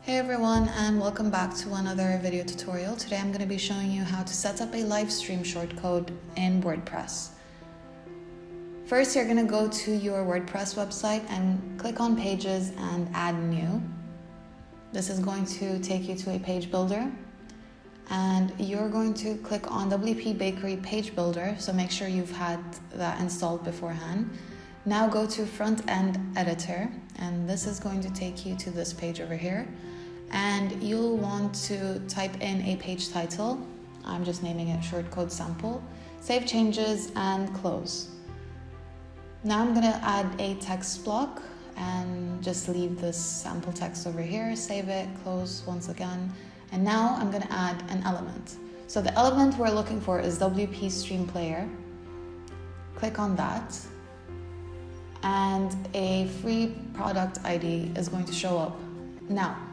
Hey everyone, and welcome back to another video tutorial. Today I'm going to be showing you how to set up a live stream shortcode in WordPress. First, you're going to go to your WordPress website and click on Pages and Add New. This is going to take you to a page builder, and you're going to click on WP Bakery Page Builder, so make sure you've had that installed beforehand. Now go to Front End Editor, and this is going to take you to this page over here. And you'll want to type in a page title. I'm just naming it Shortcode Sample. Save changes and close. Now I'm going to add a text block and just leave this sample text over here. Save it, close once again. And now I'm going to add an element. So the element we're looking for is WP Stream Player. Click on that. And a free product ID is going to show up. Now,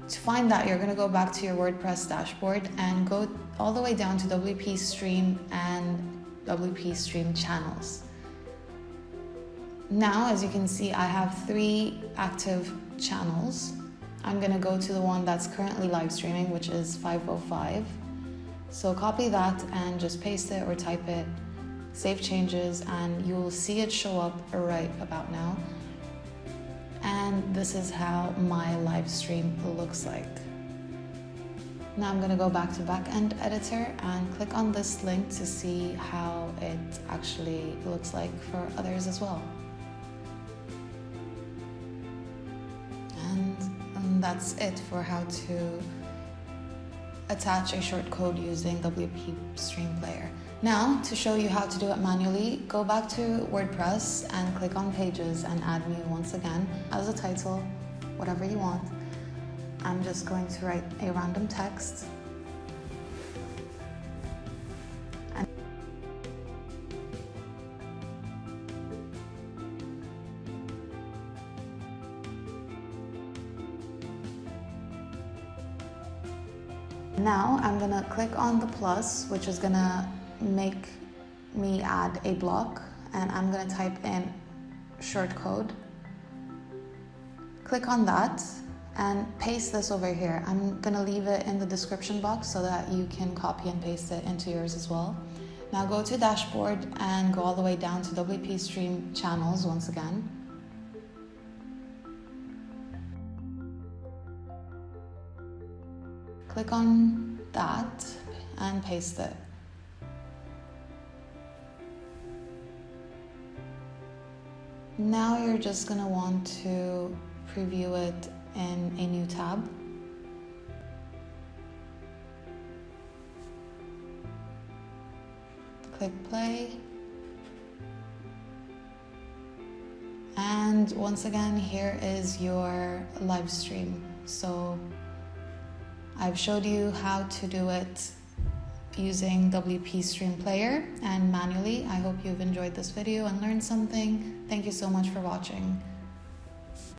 to find that, you're going to go back to your WordPress dashboard and go all the way down to WP Stream and WP Stream channels. Now, as you can see, I have 3 active channels. I'm going to go to the one that's currently live streaming, which is 505. So copy that and just paste it or type it, save changes, and you'll see it show up right about now. And this is how my live stream looks like. Now I'm going to go back to Backend Editor and click on this link to see how it actually looks like for others as well. And that's it for how to attach a shortcode using WP Stream Player. Now, to show you how to do it manually, go back to WordPress and click on Pages and Add New once again as a title, whatever you want. I'm just going to write a random text. Now I'm gonna click on the plus, which is gonna make me add a block, and I'm going to type in shortcode. Click on that and paste this over here. I'm going to leave it in the description box so that you can copy and paste it into yours as well. Now go to dashboard and go all the way down to WP Stream channels once again. Click on that and paste it. Now you're just going to want to preview it in a new tab. Click play. And once again, here is your live stream. So I've showed you how to do it using WP Stream Player and manually. I hope you've enjoyed this video and learned something. Thank you so much for watching.